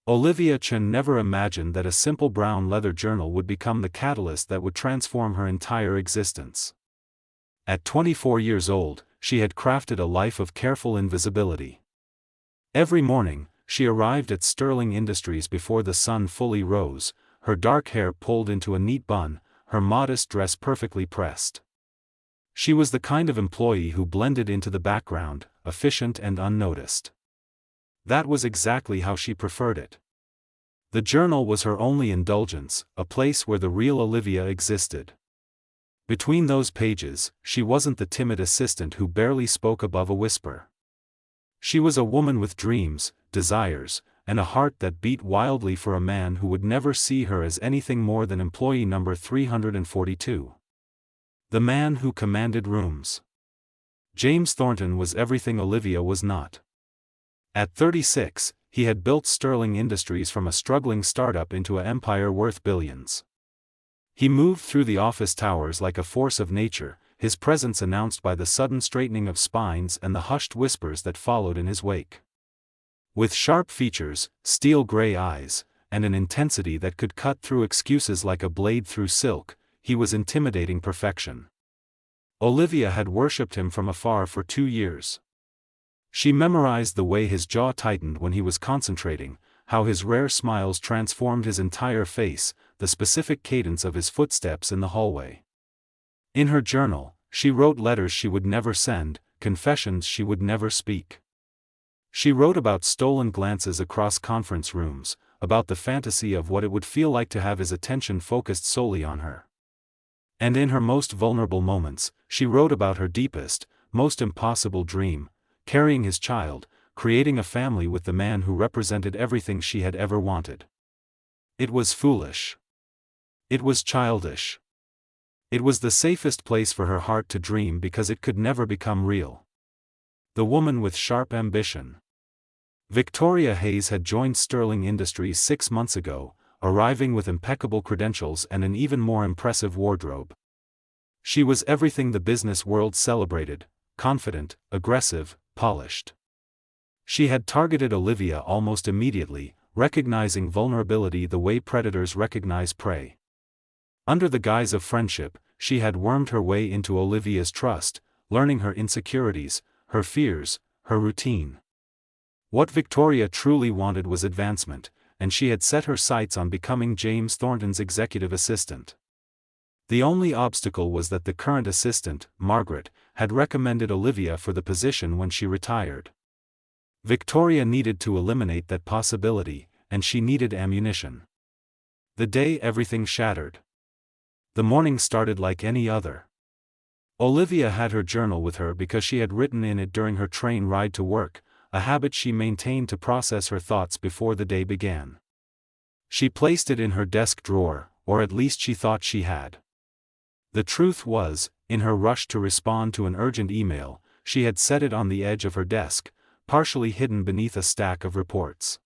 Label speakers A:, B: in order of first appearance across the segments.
A: Olivia Chen never imagined that a simple brown leather journal would become the catalyst that would transform her entire existence. At 24 years old, she had crafted a life of careful invisibility. Every morning, she arrived at Sterling Industries before the sun fully rose, her dark hair pulled into a neat bun, her modest dress perfectly pressed. She was the kind of employee who blended into the background, efficient and unnoticed. That was exactly how she preferred it. The journal was her only indulgence, a place where the real Olivia existed. Between those pages, she wasn't the timid assistant who barely spoke above a whisper. She was a woman with dreams, desires, and a heart that beat wildly for a man who would never see her as anything more than employee number 342. The man who commanded rooms. James Thornton was everything Olivia was not. At 36, he had built Sterling Industries from a struggling startup into an empire worth billions. He moved through the office towers like a force of nature, his presence announced by the sudden straightening of spines and the hushed whispers that followed in his wake. With sharp features, steel-gray eyes, and an intensity that could cut through excuses like a blade through silk, he was intimidating perfection. Olivia had worshipped him from afar for 2 years. She memorized the way his jaw tightened when he was concentrating, how his rare smiles transformed his entire face, the specific cadence of his footsteps in the hallway. In her journal, she wrote letters she would never send, confessions she would never speak. She wrote about stolen glances across conference rooms, about the fantasy of what it would feel like to have his attention focused solely on her. And in her most vulnerable moments, she wrote about her deepest, most impossible dream, carrying his child, creating a family with the man who represented everything she had ever wanted. It was foolish. It was childish. It was the safest place for her heart to dream because it could never become real. The woman with sharp ambition. Victoria Hayes had joined Sterling Industries 6 months ago, arriving with impeccable credentials and an even more impressive wardrobe. She was everything the business world celebrated: confident, aggressive, polished. She had targeted Olivia almost immediately, recognizing vulnerability the way predators recognize prey. Under the guise of friendship, she had wormed her way into Olivia's trust, learning her insecurities, her fears, her routine. What Victoria truly wanted was advancement, and she had set her sights on becoming James Thornton's executive assistant. The only obstacle was that the current assistant, Margaret, had recommended Olivia for the position when she retired. Victoria needed to eliminate that possibility, and she needed ammunition. The day everything shattered. The morning started like any other. Olivia had her journal with her because she had written in it during her train ride to work, a habit she maintained to process her thoughts before the day began. She placed it in her desk drawer, or at least she thought she had. The truth was, in her rush to respond to an urgent email, she had set it on the edge of her desk, partially hidden beneath a stack of reports.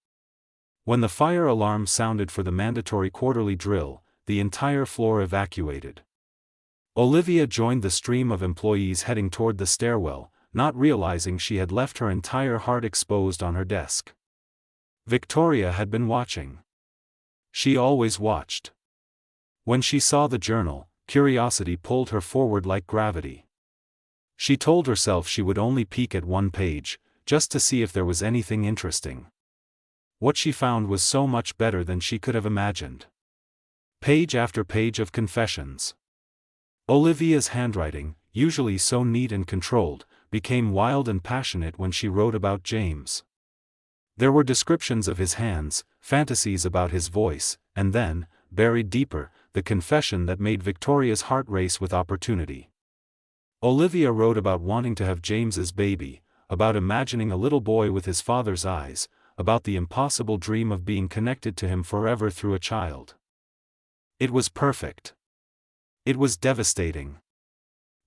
A: When the fire alarm sounded for the mandatory quarterly drill, the entire floor evacuated. Olivia joined the stream of employees heading toward the stairwell, not realizing she had left her entire heart exposed on her desk. Victoria had been watching. She always watched. When she saw the journal, curiosity pulled her forward like gravity. She told herself she would only peek at one page, just to see if there was anything interesting. What she found was so much better than she could have imagined. Page after page of confessions. Olivia's handwriting, usually so neat and controlled, became wild and passionate when she wrote about James. There were descriptions of his hands, fantasies about his voice, and then, buried deeper, the confession that made Victoria's heart race with opportunity. Olivia wrote about wanting to have James's baby, about imagining a little boy with his father's eyes, about the impossible dream of being connected to him forever through a child. It was perfect. It was devastating.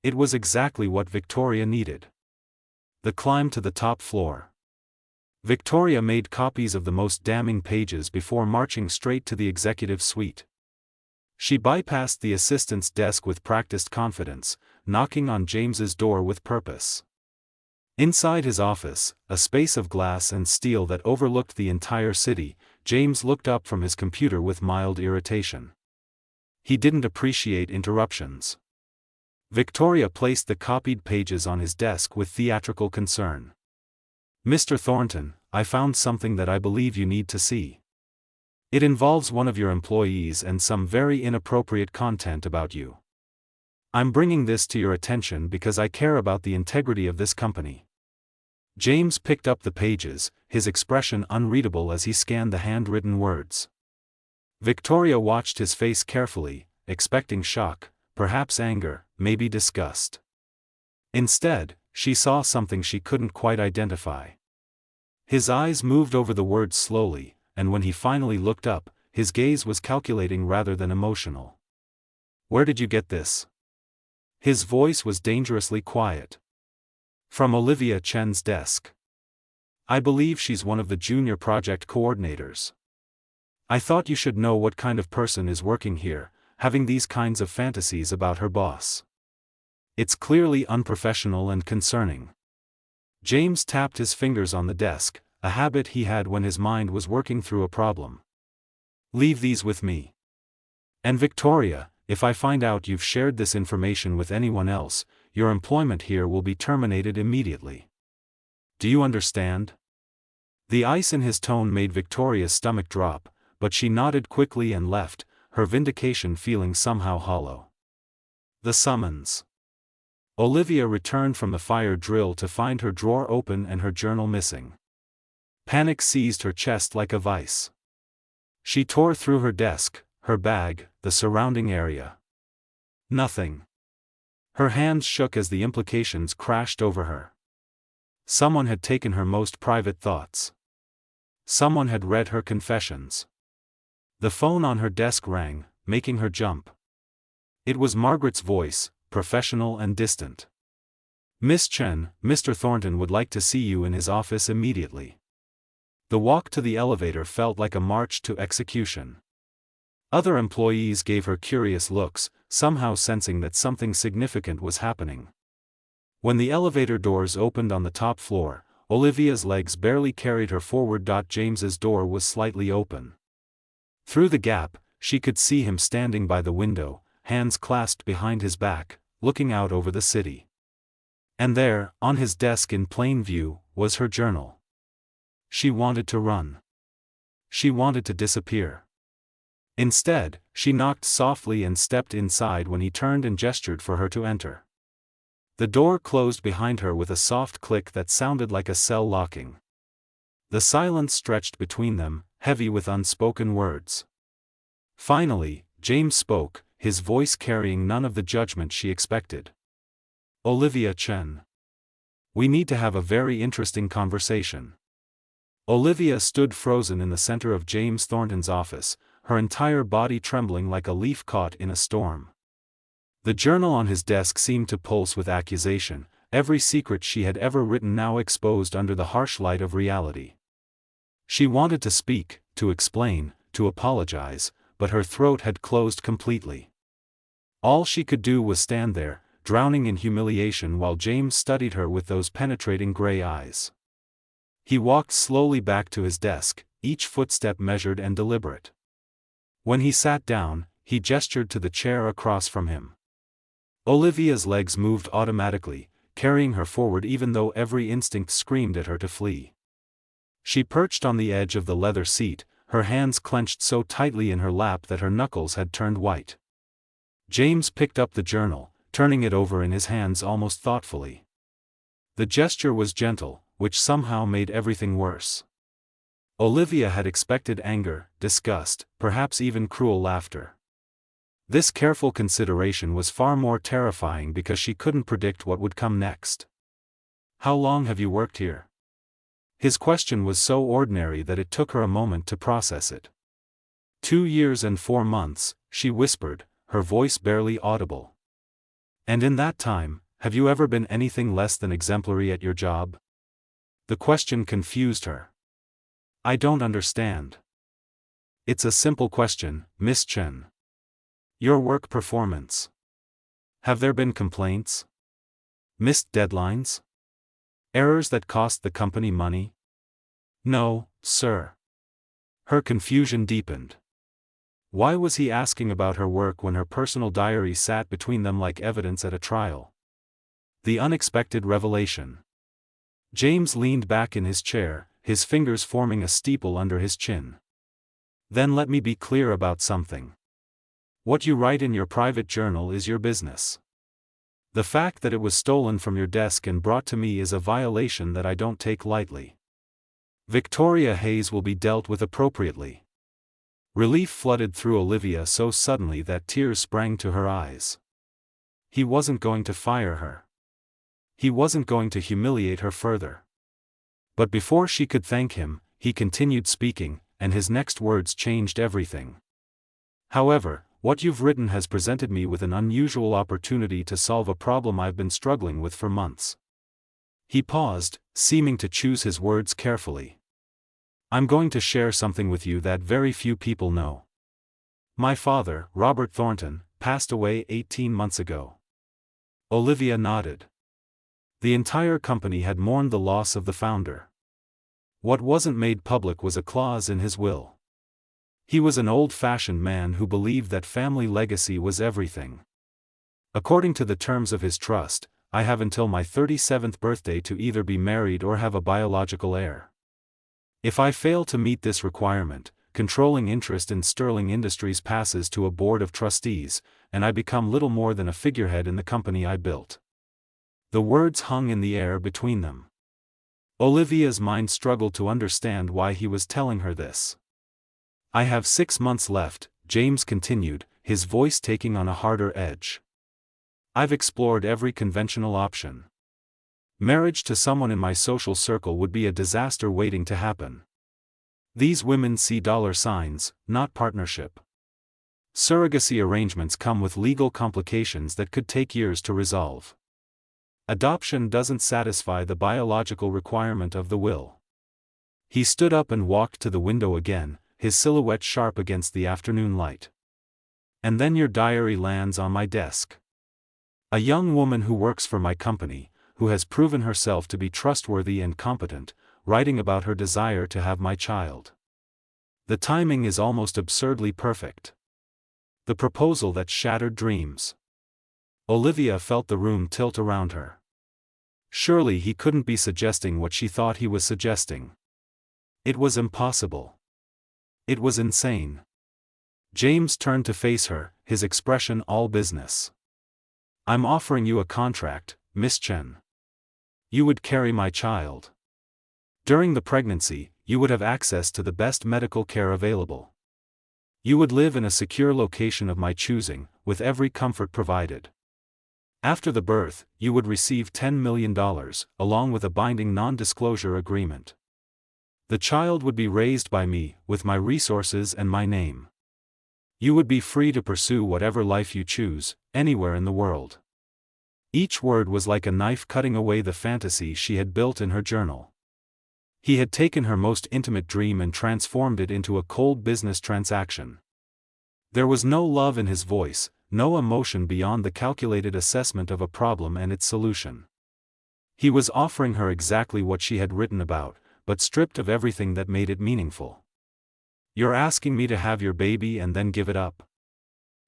A: It was exactly what Victoria needed. The climb to the top floor. Victoria made copies of the most damning pages before marching straight to the executive suite. She bypassed the assistant's desk with practiced confidence, knocking on James's door with purpose. Inside his office, a space of glass and steel that overlooked the entire city, James looked up from his computer with mild irritation. He didn't appreciate interruptions. Victoria placed the copied pages on his desk with theatrical concern. "Mr. Thornton, I found something that I believe you need to see. It involves one of your employees and some very inappropriate content about you. I'm bringing this to your attention because I care about the integrity of this company." James picked up the pages, his expression unreadable as he scanned the handwritten words. Victoria watched his face carefully, expecting shock, perhaps anger, maybe disgust. Instead, she saw something she couldn't quite identify. His eyes moved over the words slowly, and when he finally looked up, his gaze was calculating rather than emotional. "Where did you get this?" His voice was dangerously quiet. "From Olivia Chen's desk. I believe she's one of the junior project coordinators. I thought you should know what kind of person is working here, having these kinds of fantasies about her boss. It's clearly unprofessional and concerning." James tapped his fingers on the desk, a habit he had when his mind was working through a problem. "Leave these with me. And Victoria, if I find out you've shared this information with anyone else, your employment here will be terminated immediately. Do you understand?" The ice in his tone made Victoria's stomach drop, but she nodded quickly and left, her vindication feeling somehow hollow. The summons. Olivia returned from the fire drill to find her drawer open and her journal missing. Panic seized her chest like a vice. She tore through her desk, her bag, the surrounding area. Nothing. Her hands shook as the implications crashed over her. Someone had taken her most private thoughts. Someone had read her confessions. The phone on her desk rang, making her jump. It was Margaret's voice, professional and distant. "Miss Chen, Mr. Thornton would like to see you in his office immediately." The walk to the elevator felt like a march to execution. Other employees gave her curious looks, somehow sensing that something significant was happening. When the elevator doors opened on the top floor, Olivia's legs barely carried her forward. James's door was slightly open. Through the gap, she could see him standing by the window, hands clasped behind his back, looking out over the city. And there, on his desk in plain view, was her journal. She wanted to run. She wanted to disappear. Instead, she knocked softly and stepped inside when he turned and gestured for her to enter. The door closed behind her with a soft click that sounded like a cell locking. The silence stretched between them, heavy with unspoken words. Finally, James spoke, his voice carrying none of the judgment she expected. "Olivia Chen. We need to have a very interesting conversation." Olivia stood frozen in the center of James Thornton's office, her entire body trembling like a leaf caught in a storm. The journal on his desk seemed to pulse with accusation, every secret she had ever written now exposed under the harsh light of reality. She wanted to speak, to explain, to apologize, but her throat had closed completely. All she could do was stand there, drowning in humiliation while James studied her with those penetrating gray eyes. He walked slowly back to his desk, each footstep measured and deliberate. When he sat down, he gestured to the chair across from him. Olivia's legs moved automatically, carrying her forward even though every instinct screamed at her to flee. She perched on the edge of the leather seat, her hands clenched so tightly in her lap that her knuckles had turned white. James picked up the journal, turning it over in his hands almost thoughtfully. The gesture was gentle, which somehow made everything worse. Olivia had expected anger, disgust, perhaps even cruel laughter. This careful consideration was far more terrifying because she couldn't predict what would come next. "How long have you worked here?" His question was so ordinary that it took her a moment to process it. 2 years and 4 months, she whispered, her voice barely audible. "And in that time, have you ever been anything less than exemplary at your job?" The question confused her. "I don't understand." "It's a simple question, Miss Chen. Your work performance. Have there been complaints? Missed deadlines? Errors that cost the company money?" "No, sir. Her confusion deepened. Why was he asking about her work when her personal diary sat between them like evidence at a trial? The unexpected revelation. James leaned back in his chair, his fingers forming a steeple under his chin. Then let me be clear about something. What you write in your private journal is your business. The fact that it was stolen from your desk and brought to me is a violation that I don't take lightly. Victoria Hayes will be dealt with appropriately. Relief flooded through Olivia so suddenly that tears sprang to her eyes. He wasn't going to fire her. He wasn't going to humiliate her further. But before she could thank him, he continued speaking, and his next words changed everything. However, what you've written has presented me with an unusual opportunity to solve a problem I've been struggling with for months. He paused, seeming to choose his words carefully. I'm going to share something with you that very few people know. My father, Robert Thornton, passed away 18 months ago. Olivia nodded. The entire company had mourned the loss of the founder. What wasn't made public was a clause in his will. He was an old-fashioned man who believed that family legacy was everything. According to the terms of his trust, I have until my 37th birthday to either be married or have a biological heir. If I fail to meet this requirement, controlling interest in Sterling Industries passes to a board of trustees, and I become little more than a figurehead in the company I built. The words hung in the air between them. Olivia's mind struggled to understand why he was telling her this. I have 6 months left, James continued, his voice taking on a harder edge. I've explored every conventional option. Marriage to someone in my social circle would be a disaster waiting to happen. These women see dollar signs, not partnership. Surrogacy arrangements come with legal complications that could take years to resolve. Adoption doesn't satisfy the biological requirement of the will. He stood up and walked to the window again, his silhouette sharp against the afternoon light. And then your diary lands on my desk. A young woman who works for my company, who has proven herself to be trustworthy and competent, writing about her desire to have my child. The timing is almost absurdly perfect. The proposal that shattered dreams. Olivia felt the room tilt around her. Surely he couldn't be suggesting what she thought he was suggesting. It was impossible. It was insane. James turned to face her, his expression all business. I'm offering you a contract, Miss Chen. You would carry my child. During the pregnancy, you would have access to the best medical care available. You would live in a secure location of my choosing, with every comfort provided. After the birth, you would receive $10 million, along with a binding non-disclosure agreement. The child would be raised by me, with my resources and my name. You would be free to pursue whatever life you choose, anywhere in the world. Each word was like a knife cutting away the fantasy she had built in her journal. He had taken her most intimate dream and transformed it into a cold business transaction. There was no love in his voice, no emotion beyond the calculated assessment of a problem and its solution. He was offering her exactly what she had written about, but stripped of everything that made it meaningful. You're asking me to have your baby and then give it up?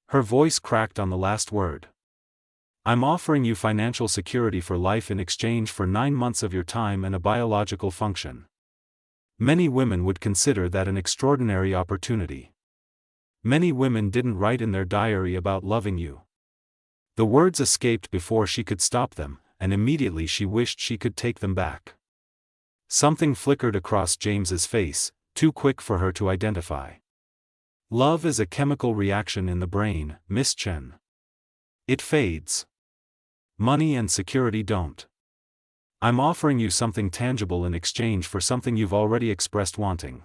A: Her voice cracked on the last word. I'm offering you financial security for life in exchange for 9 months of your time and a biological function. Many women would consider that an extraordinary opportunity. Many women didn't write in their diary about loving you. The words escaped before she could stop them, and immediately she wished she could take them back. Something flickered across James's face, too quick for her to identify. Love is a chemical reaction in the brain, Miss Chen. It fades. Money and security don't. I'm offering you something tangible in exchange for something you've already expressed wanting.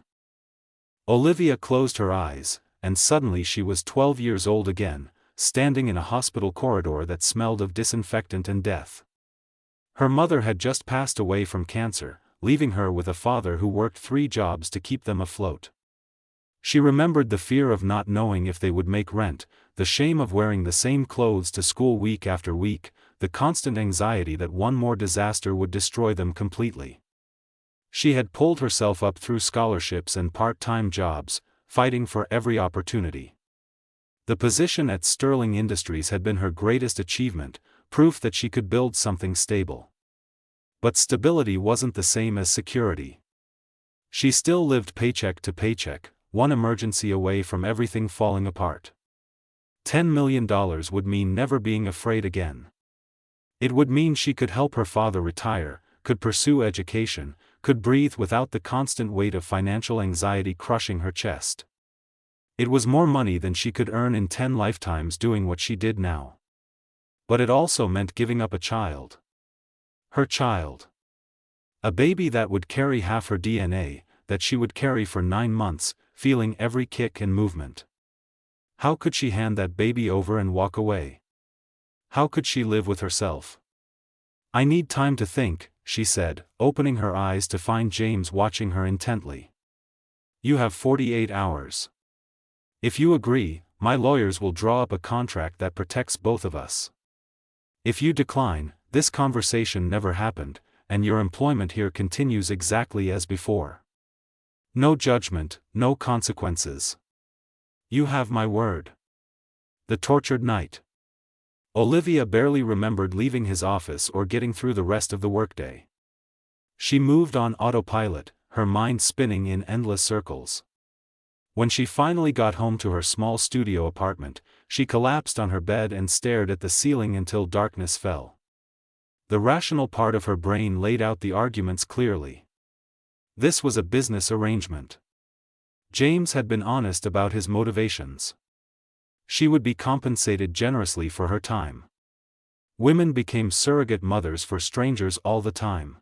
A: Olivia closed her eyes, and suddenly she was 12 years old again, standing in a hospital corridor that smelled of disinfectant and death. Her mother had just passed away from cancer, leaving her with a father who worked 3 jobs to keep them afloat. She remembered the fear of not knowing if they would make rent, the shame of wearing the same clothes to school week after week, the constant anxiety that one more disaster would destroy them completely. She had pulled herself up through scholarships and part-time jobs, fighting for every opportunity. The position at Sterling Industries had been her greatest achievement, proof that she could build something stable. But stability wasn't the same as security. She still lived paycheck to paycheck, one emergency away from everything falling apart. $10 million would mean never being afraid again. It would mean she could help her father retire, could pursue education, could breathe without the constant weight of financial anxiety crushing her chest. It was more money than she could earn in 10 lifetimes doing what she did now. But it also meant giving up a child. Her child. A baby that would carry half her DNA, that she would carry for 9 months, feeling every kick and movement. How could she hand that baby over and walk away? How could she live with herself? "I need time to think," she said, opening her eyes to find James watching her intently. "You have 48 hours. If you agree, my lawyers will draw up a contract that protects both of us. If you decline, this conversation never happened, and your employment here continues exactly as before. No judgment, no consequences. You have my word." The tortured night. Olivia barely remembered leaving his office or getting through the rest of the workday. She moved on autopilot, her mind spinning in endless circles. When she finally got home to her small studio apartment, she collapsed on her bed and stared at the ceiling until darkness fell. The rational part of her brain laid out the arguments clearly. This was a business arrangement. James had been honest about his motivations. She would be compensated generously for her time. Women became surrogate mothers for strangers all the time.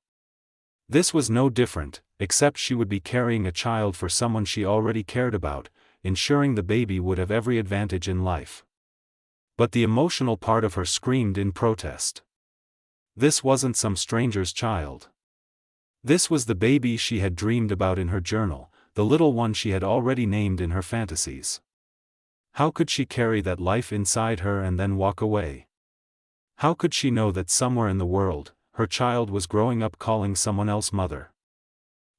A: This was no different, except she would be carrying a child for someone she already cared about, ensuring the baby would have every advantage in life. But the emotional part of her screamed in protest. This wasn't some stranger's child. This was the baby she had dreamed about in her journal, the little one she had already named in her fantasies. How could she carry that life inside her and then walk away? How could she know that somewhere in the world, her child was growing up calling someone else mother?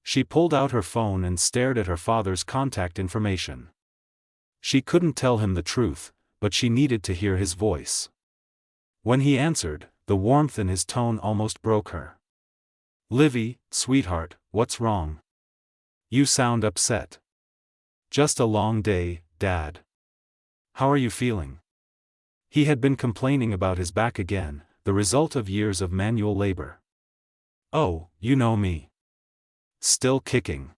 A: She pulled out her phone and stared at her father's contact information. She couldn't tell him the truth, but she needed to hear his voice. When he answered, the warmth in his tone almost broke her. "Livy, sweetheart, what's wrong? You sound upset." "Just a long day, Dad. How are you feeling?" He had been complaining about his back again, the result of years of manual labor. "Oh, you know me. Still kicking.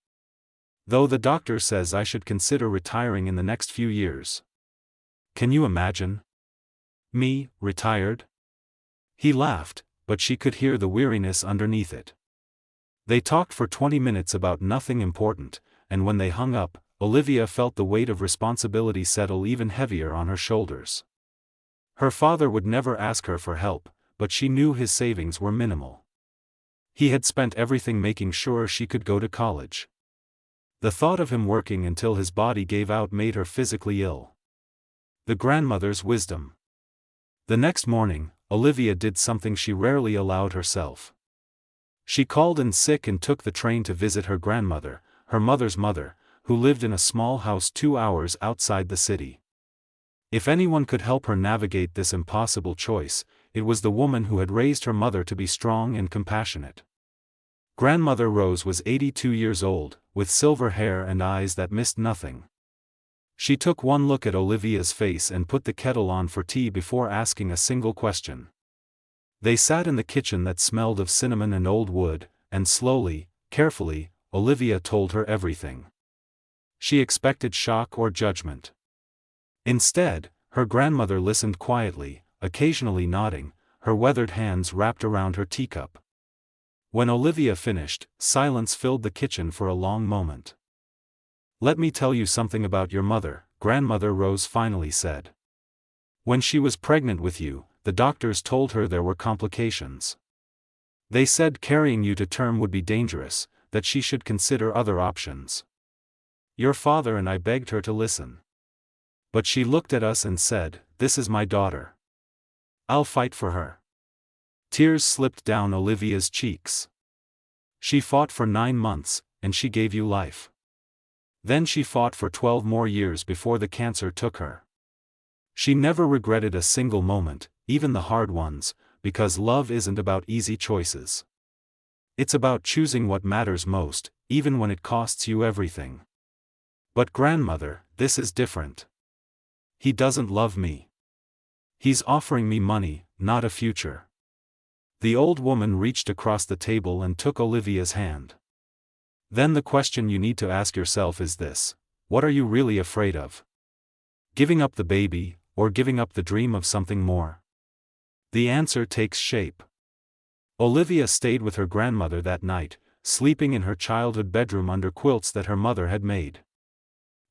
A: Though the doctor says I should consider retiring in the next few years." Can you imagine? Me, retired? He laughed, but she could hear the weariness underneath it. They talked for 20 minutes about nothing important, and when they hung up, Olivia felt the weight of responsibility settle even heavier on her shoulders. Her father would never ask her for help, but she knew his savings were minimal. He had spent everything making sure she could go to college. The thought of him working until his body gave out made her physically ill. The grandmother's wisdom. The next morning, Olivia did something she rarely allowed herself. She called in sick and took the train to visit her grandmother, her mother's mother, who lived in a small house 2 hours outside the city. If anyone could help her navigate this impossible choice, it was the woman who had raised her mother to be strong and compassionate. Grandmother Rose was 82 years old, with silver hair and eyes that missed nothing. She took one look at Olivia's face and put the kettle on for tea before asking a single question. They sat in the kitchen that smelled of cinnamon and old wood, and slowly, carefully, Olivia told her everything. She expected shock or judgment. Instead, her grandmother listened quietly, occasionally nodding, her weathered hands wrapped around her teacup. When Olivia finished, silence filled the kitchen for a long moment. "Let me tell you something about your mother," Grandmother Rose finally said. "When she was pregnant with you, the doctors told her there were complications. They said carrying you to term would be dangerous, that she should consider other options. Your father and I begged her to listen. But she looked at us and said, 'This is my daughter. I'll fight for her.'" Tears slipped down Olivia's cheeks. She fought for 9 months, and she gave you life. Then she fought for 12 more years before the cancer took her. She never regretted a single moment, even the hard ones, because love isn't about easy choices. It's about choosing what matters most, even when it costs you everything. But grandmother, this is different. He doesn't love me. He's offering me money, not a future. The old woman reached across the table and took Olivia's hand. Then the question you need to ask yourself is this: what are you really afraid of? Giving up the baby, or giving up the dream of something more? The answer takes shape. Olivia stayed with her grandmother that night, sleeping in her childhood bedroom under quilts that her mother had made.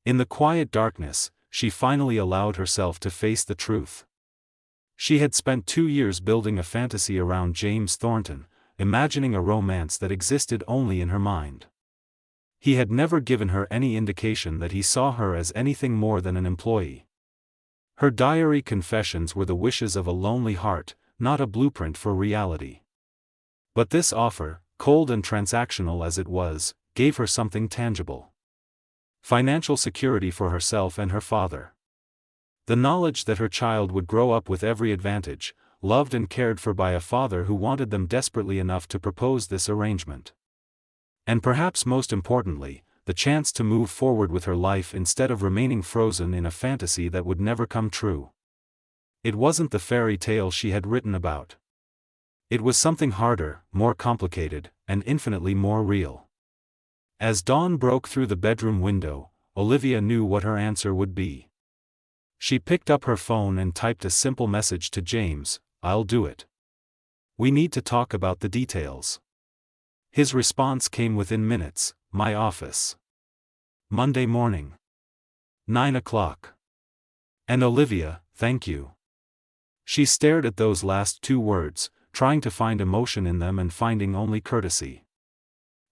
A: In the quiet darkness, she finally allowed herself to face the truth. She had spent 2 years building a fantasy around James Thornton, imagining a romance that existed only in her mind. He had never given her any indication that he saw her as anything more than an employee. Her diary confessions were the wishes of a lonely heart, not a blueprint for reality. But this offer, cold and transactional as it was, gave her something tangible. Financial security for herself and her father. The knowledge that her child would grow up with every advantage, loved and cared for by a father who wanted them desperately enough to propose this arrangement. And perhaps most importantly, the chance to move forward with her life instead of remaining frozen in a fantasy that would never come true. It wasn't the fairy tale she had written about. It was something harder, more complicated, and infinitely more real. As dawn broke through the bedroom window, Olivia knew what her answer would be. She picked up her phone and typed a simple message to James: "I'll do it. We need to talk about the details." His response came within minutes: "My office. Monday morning. 9 o'clock. And Olivia, thank you." She stared at those last 2 words, trying to find emotion in them and finding only courtesy.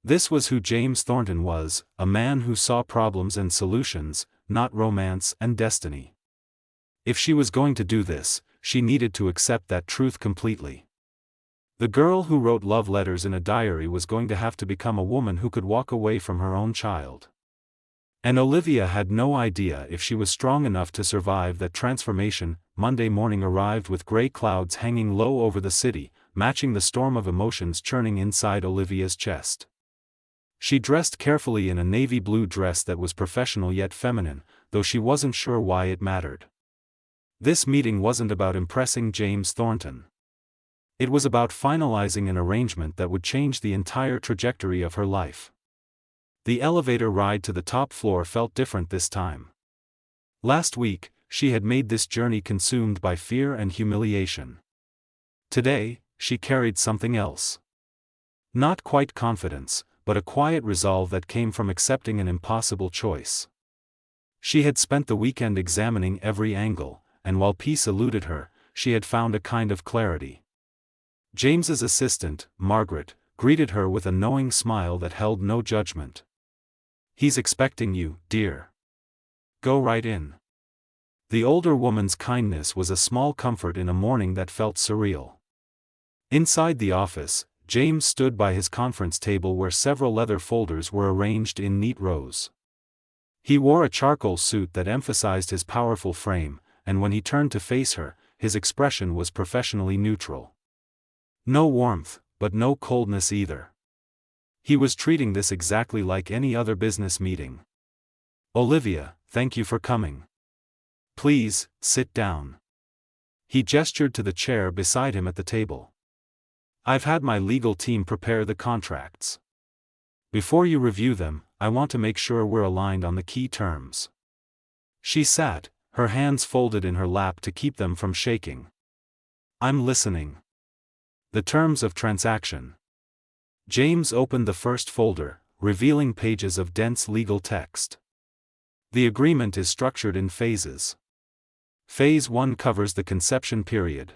A: This was who James Thornton was, a man who saw problems and solutions, not romance and destiny. If she was going to do this, she needed to accept that truth completely. The girl who wrote love letters in a diary was going to have to become a woman who could walk away from her own child. And Olivia had no idea if she was strong enough to survive that transformation. Monday morning arrived with gray clouds hanging low over the city, matching the storm of emotions churning inside Olivia's chest. She dressed carefully in a navy blue dress that was professional yet feminine, though she wasn't sure why it mattered. This meeting wasn't about impressing James Thornton. It was about finalizing an arrangement that would change the entire trajectory of her life. The elevator ride to the top floor felt different this time. Last week, she had made this journey consumed by fear and humiliation. Today, she carried something else. Not quite confidence, but a quiet resolve that came from accepting an impossible choice. She had spent the weekend examining every angle, and while peace eluded her, she had found a kind of clarity. James's assistant, Margaret, greeted her with a knowing smile that held no judgment. "He's expecting you, dear. Go right in." The older woman's kindness was a small comfort in a morning that felt surreal. Inside the office, James stood by his conference table where several leather folders were arranged in neat rows. He wore a charcoal suit that emphasized his powerful frame, and when he turned to face her, his expression was professionally neutral. No warmth, but no coldness either. He was treating this exactly like any other business meeting. "Olivia, thank you for coming. Please, sit down." He gestured to the chair beside him at the table. "I've had my legal team prepare the contracts. Before you review them, I want to make sure we're aligned on the key terms." She sat, her hands folded in her lap to keep them from shaking. "I'm listening." The terms of transaction. James opened the first folder, revealing pages of dense legal text. The agreement is structured in phases. Phase 1 covers the conception period.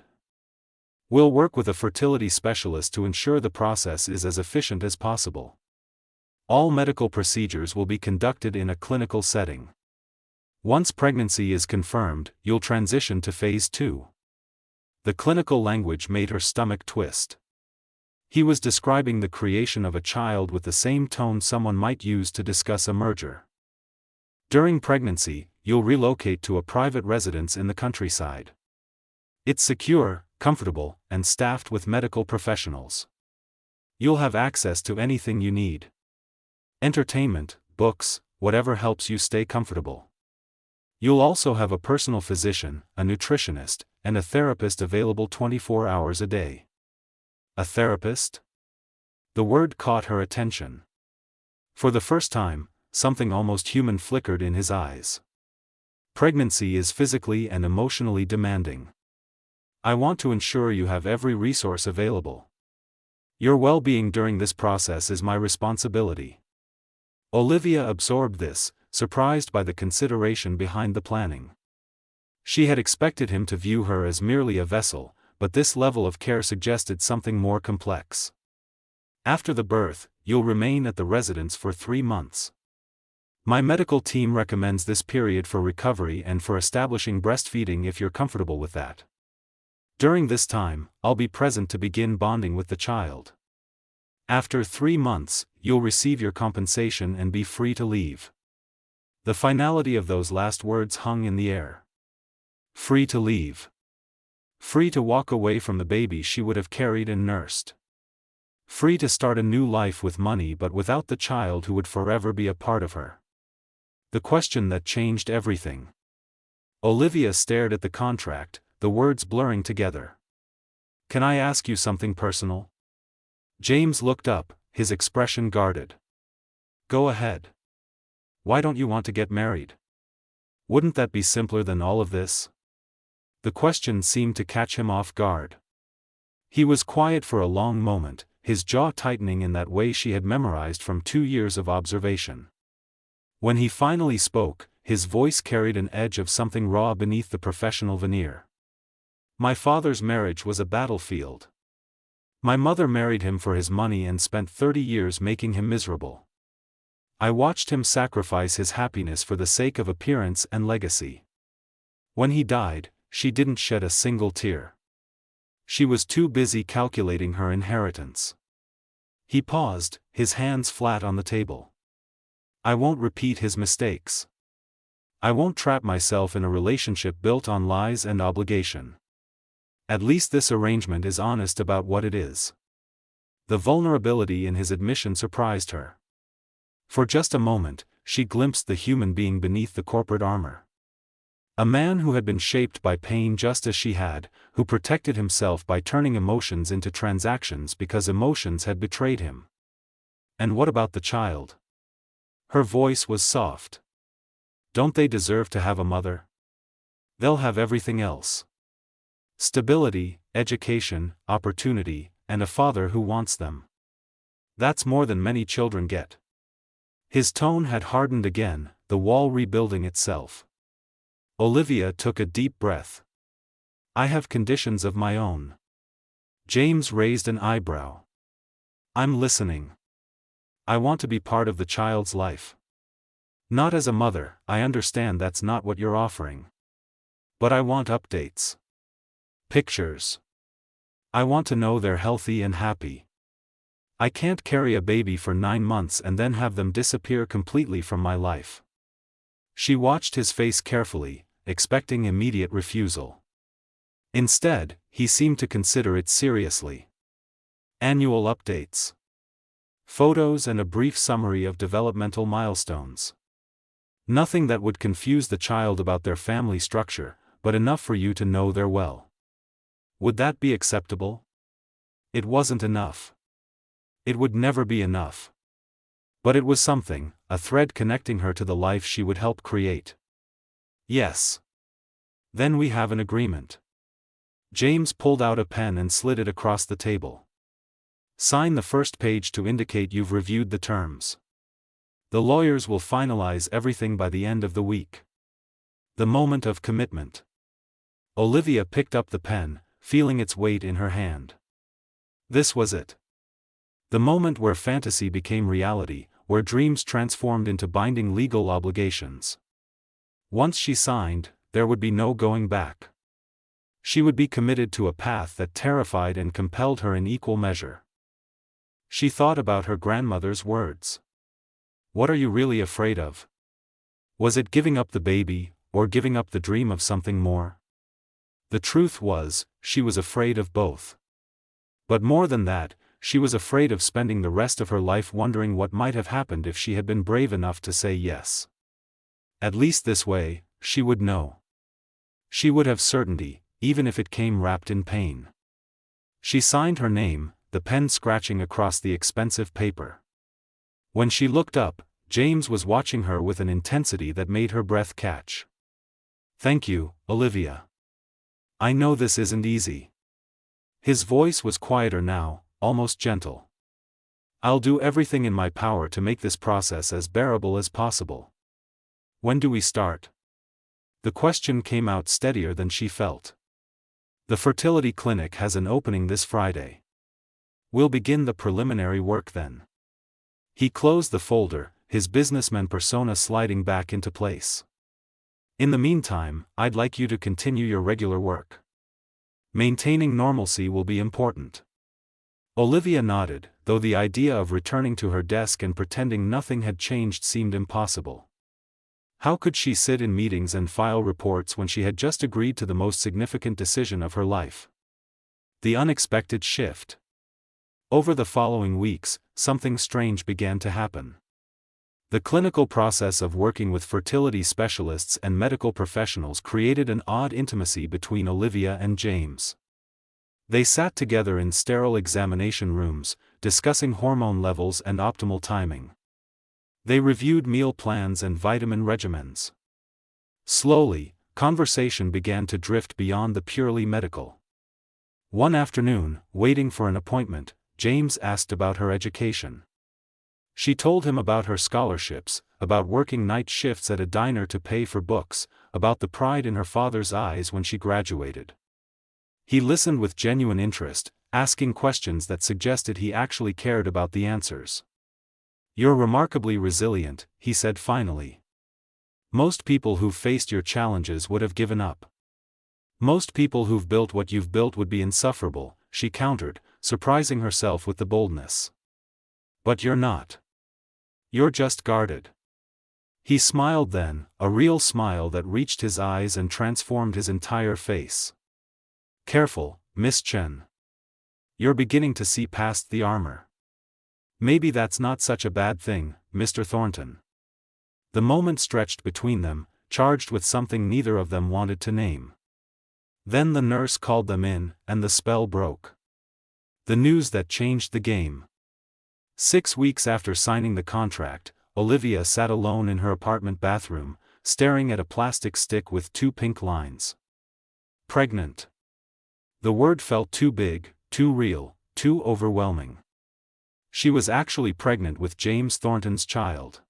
A: We'll work with a fertility specialist to ensure the process is as efficient as possible. All medical procedures will be conducted in a clinical setting. Once pregnancy is confirmed, you'll transition to phase 2. The clinical language made her stomach twist. He was describing the creation of a child with the same tone someone might use to discuss a merger. During pregnancy, you'll relocate to a private residence in the countryside. It's secure, comfortable, and staffed with medical professionals. You'll have access to anything you need. Entertainment, books, whatever helps you stay comfortable. You'll also have a personal physician, a nutritionist, and a therapist available 24 hours a day. A therapist? The word caught her attention. For the first time, something almost human flickered in his eyes. Pregnancy is physically and emotionally demanding. I want to ensure you have every resource available. Your well-being during this process is my responsibility. Olivia absorbed this, surprised by the consideration behind the planning. She had expected him to view her as merely a vessel, but this level of care suggested something more complex. After the birth, you'll remain at the residence for 3 months. My medical team recommends this period for recovery and for establishing breastfeeding if you're comfortable with that. During this time, I'll be present to begin bonding with the child. After 3 months, you'll receive your compensation and be free to leave. The finality of those last words hung in the air. Free to leave. Free to walk away from the baby she would have carried and nursed. Free to start a new life with money but without the child who would forever be a part of her. The question that changed everything. Olivia stared at the contract, the words blurring together. Can I ask you something personal? James looked up, his expression guarded. Go ahead. Why don't you want to get married? Wouldn't that be simpler than all of this? The question seemed to catch him off guard. He was quiet for a long moment, his jaw tightening in that way she had memorized from 2 years of observation. When he finally spoke, his voice carried an edge of something raw beneath the professional veneer. My father's marriage was a battlefield. My mother married him for his money and spent 30 years making him miserable. I watched him sacrifice his happiness for the sake of appearance and legacy. When he died, she didn't shed a single tear. She was too busy calculating her inheritance. He paused, his hands flat on the table. I won't repeat his mistakes. I won't trap myself in a relationship built on lies and obligation. At least this arrangement is honest about what it is. The vulnerability in his admission surprised her. For just a moment, she glimpsed the human being beneath the corporate armor. A man who had been shaped by pain just as she had, who protected himself by turning emotions into transactions because emotions had betrayed him. And what about the child? Her voice was soft. Don't they deserve to have a mother? They'll have everything else. Stability, education, opportunity, and a father who wants them. That's more than many children get. His tone had hardened again, the wall rebuilding itself. Olivia took a deep breath. I have conditions of my own. James raised an eyebrow. I'm listening. I want to be part of the child's life. Not as a mother, I understand that's not what you're offering. But I want updates. Pictures. I want to know they're healthy and happy. I can't carry a baby for 9 months and then have them disappear completely from my life. She watched his face carefully, expecting immediate refusal. Instead, he seemed to consider it seriously. Annual updates. Photos and a brief summary of developmental milestones. Nothing that would confuse the child about their family structure, but enough for you to know they're well. Would that be acceptable? It wasn't enough. It would never be enough. But it was something, a thread connecting her to the life she would help create. Yes. Then we have an agreement. James pulled out a pen and slid it across the table. Sign the first page to indicate you've reviewed the terms. The lawyers will finalize everything by the end of the week. The moment of commitment. Olivia picked up the pen, feeling its weight in her hand. This was it. The moment where fantasy became reality, where dreams transformed into binding legal obligations. Once she signed, there would be no going back. She would be committed to a path that terrified and compelled her in equal measure. She thought about her grandmother's words. What are you really afraid of? Was it giving up the baby, or giving up the dream of something more? The truth was, she was afraid of both. But more than that, she was afraid of spending the rest of her life wondering what might have happened if she had been brave enough to say yes. At least this way, she would know. She would have certainty, even if it came wrapped in pain. She signed her name, the pen scratching across the expensive paper. When she looked up, James was watching her with an intensity that made her breath catch. "Thank you, Olivia. I know this isn't easy." His voice was quieter now, almost gentle. "I'll do everything in my power to make this process as bearable as possible." "When do we start?" The question came out steadier than she felt. "The fertility clinic has an opening this Friday. We'll begin the preliminary work then." He closed the folder, his businessman persona sliding back into place. "In the meantime, I'd like you to continue your regular work. Maintaining normalcy will be important." Olivia nodded, though the idea of returning to her desk and pretending nothing had changed seemed impossible. How could she sit in meetings and file reports when she had just agreed to the most significant decision of her life? The unexpected shift. Over the following weeks, something strange began to happen. The clinical process of working with fertility specialists and medical professionals created an odd intimacy between Olivia and James. They sat together in sterile examination rooms, discussing hormone levels and optimal timing. They reviewed meal plans and vitamin regimens. Slowly, conversation began to drift beyond the purely medical. One afternoon, waiting for an appointment, James asked about her education. She told him about her scholarships, about working night shifts at a diner to pay for books, about the pride in her father's eyes when she graduated. He listened with genuine interest, asking questions that suggested he actually cared about the answers. "You're remarkably resilient," he said finally. "Most people who've faced your challenges would have given up. Most people who've built what you've built would be insufferable," she countered, surprising herself with the boldness. "But you're not. You're just guarded." He smiled then, a real smile that reached his eyes and transformed his entire face. "Careful, Miss Chen. You're beginning to see past the armor. Maybe that's not such a bad thing, Mr. Thornton." The moment stretched between them, charged with something neither of them wanted to name. Then the nurse called them in, and the spell broke. The news that changed the game. 6 weeks after signing the contract, Olivia sat alone in her apartment bathroom, staring at a plastic stick with 2 pink lines. Pregnant. The word felt too big, too real, too overwhelming. She was actually pregnant with James Thornton's child.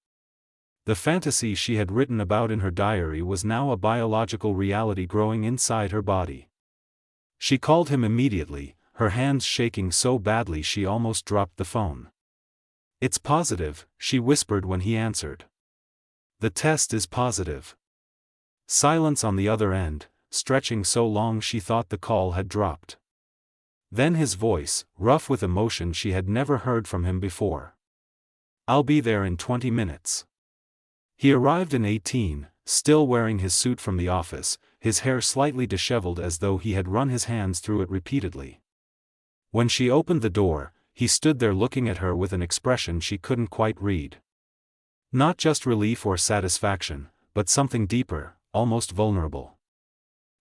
A: The fantasy she had written about in her diary was now a biological reality growing inside her body. She called him immediately, her hands shaking so badly she almost dropped the phone. "It's positive," she whispered when he answered. "The test is positive." Silence on the other end, stretching so long she thought the call had dropped. Then his voice, rough with emotion she had never heard from him before. "I'll be there in 20 minutes. He arrived in 18, still wearing his suit from the office, his hair slightly disheveled as though he had run his hands through it repeatedly. When she opened the door, he stood there looking at her with an expression she couldn't quite read. Not just relief or satisfaction, but something deeper, almost vulnerable.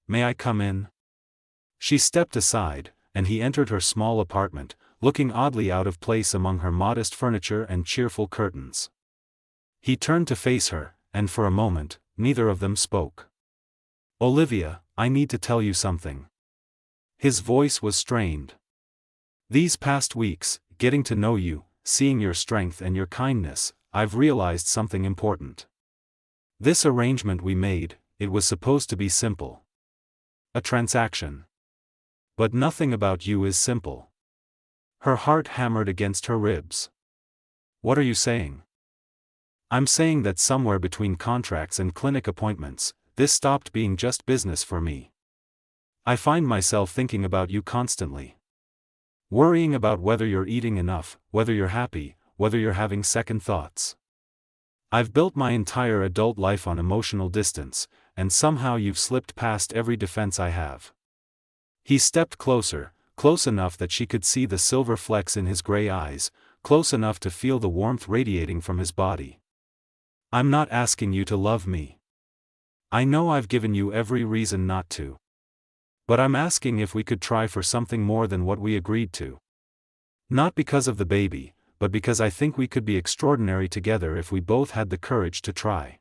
A: "May I come in?" She stepped aside, and he entered her small apartment, looking oddly out of place among her modest furniture and cheerful curtains. He turned to face her, and for a moment, neither of them spoke. "Olivia, I need to tell you something." His voice was strained. "These past weeks, getting to know you, seeing your strength and your kindness, I've realized something important. This arrangement we made, it was supposed to be simple. A transaction. But nothing about you is simple." Her heart hammered against her ribs. "What are you saying?" "I'm saying that somewhere between contracts and clinic appointments, this stopped being just business for me. I find myself thinking about you constantly. Worrying about whether you're eating enough, whether you're happy, whether you're having second thoughts. I've built my entire adult life on emotional distance, and somehow you've slipped past every defense I have. He stepped closer, close enough that she could see the silver flecks in his gray eyes, close enough to feel the warmth radiating from his body. I'm not asking you to love me. I know I've given you every reason not to. But I'm asking if we could try for something more than what we agreed to. Not because of the baby, but because I think we could be extraordinary together if we both had the courage to try.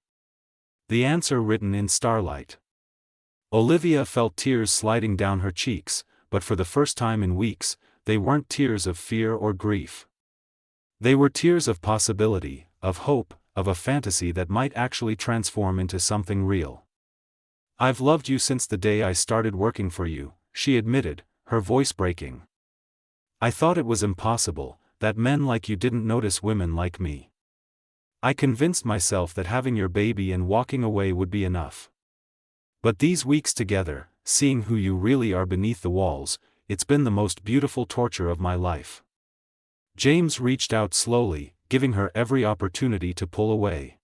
A: The answer written in starlight. Olivia felt tears sliding down her cheeks, but for the first time in weeks, they weren't tears of fear or grief. They were tears of possibility, of hope, of a fantasy that might actually transform into something real. I've loved you since the day I started working for you, she admitted, her voice breaking. I thought it was impossible, that men like you didn't notice women like me. I convinced myself that having your baby and walking away would be enough. But these weeks together, seeing who you really are beneath the walls, it's been the most beautiful torture of my life. James reached out slowly, giving her every opportunity to pull away.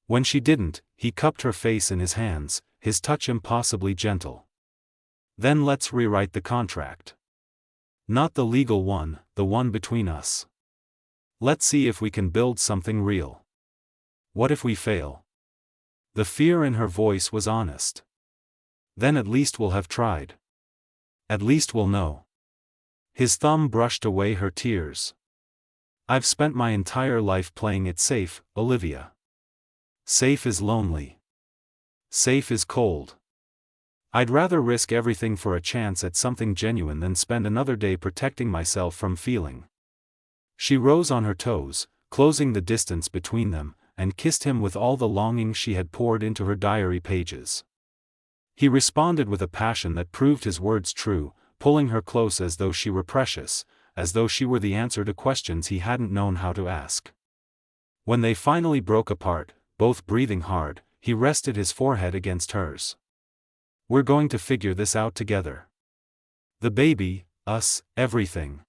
A: When she didn't, he cupped her face in his hands, his touch impossibly gentle. Then let's rewrite the contract. Not the legal one, the one between us. Let's see if we can build something real. What if we fail? The fear in her voice was honest. Then at least we'll have tried. At least we'll know. His thumb brushed away her tears. I've spent my entire life playing it safe, Olivia. Safe is lonely. Safe is cold. I'd rather risk everything for a chance at something genuine than spend another day protecting myself from feeling. She rose on her toes, closing the distance between them, and kissed him with all the longing she had poured into her diary pages. He responded with a passion that proved his words true, pulling her close as though she were precious, as though she were the answer to questions he hadn't known how to ask. When they finally broke apart, both breathing hard, he rested his forehead against hers. We're going to figure this out together. The baby, us, everything.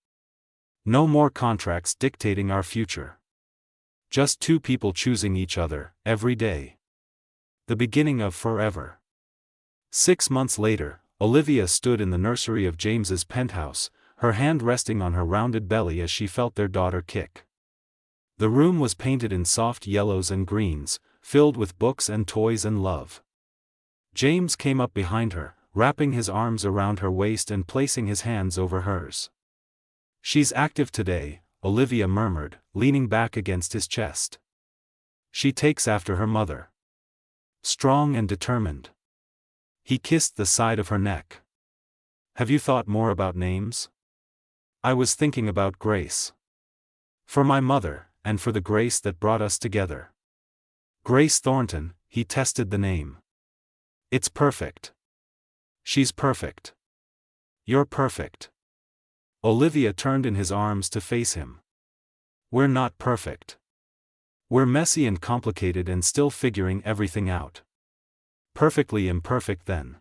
A: No more contracts dictating our future. Just two people choosing each other, every day. The beginning of forever. 6 months later, Olivia stood in the nursery of James's penthouse, her hand resting on her rounded belly as she felt their daughter kick. The room was painted in soft yellows and greens, filled with books and toys and love. James came up behind her, wrapping his arms around her waist and placing his hands over hers. She's active today, Olivia murmured, leaning back against his chest. She takes after her mother. Strong and determined. He kissed the side of her neck. Have you thought more about names? I was thinking about Grace. For my mother, and for the Grace that brought us together. Grace Thornton, he tested the name. It's perfect. She's perfect. You're perfect. Olivia turned in his arms to face him. We're not perfect. We're messy and complicated and still figuring everything out. Perfectly imperfect then.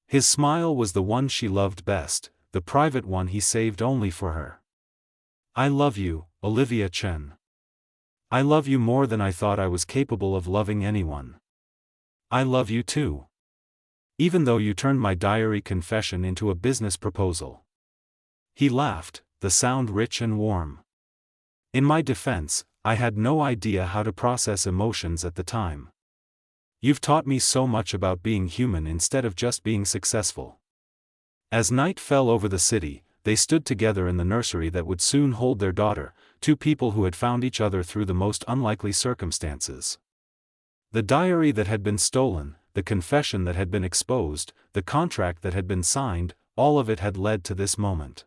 A: His smile was the one she loved best, the private one he saved only for her. I love you, Olivia Chen. I love you more than I thought I was capable of loving anyone. I love you too. Even though you turned my diary confession into a business proposal. He laughed, the sound rich and warm. In my defense, I had no idea how to process emotions at the time. You've taught me so much about being human instead of just being successful. As night fell over the city, they stood together in the nursery that would soon hold their daughter, two people who had found each other through the most unlikely circumstances. The diary that had been stolen, the confession that had been exposed, the contract that had been signed, all of it had led to this moment.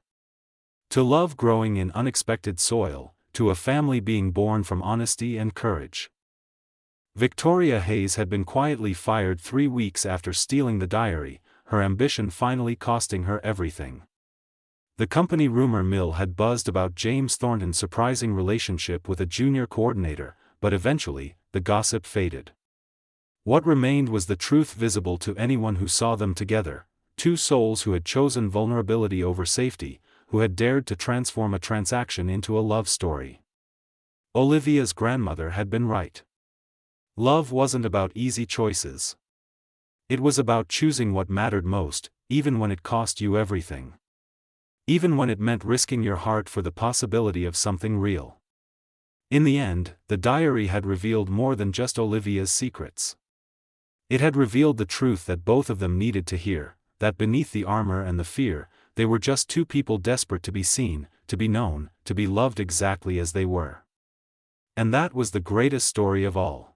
A: To love growing in unexpected soil, to a family being born from honesty and courage. Victoria Hayes had been quietly fired 3 weeks after stealing the diary, her ambition finally costing her everything. The company rumor mill had buzzed about James Thornton's surprising relationship with a junior coordinator, but eventually, the gossip faded. What remained was the truth visible to anyone who saw them together, two souls who had chosen vulnerability over safety, who had dared to transform a transaction into a love story. Olivia's grandmother had been right. Love wasn't about easy choices. It was about choosing what mattered most, even when it cost you everything. Even when it meant risking your heart for the possibility of something real. In the end, the diary had revealed more than just Olivia's secrets. It had revealed the truth that both of them needed to hear, that beneath the armor and the fear, they were just two people desperate to be seen, to be known, to be loved exactly as they were. And that was the greatest story of all.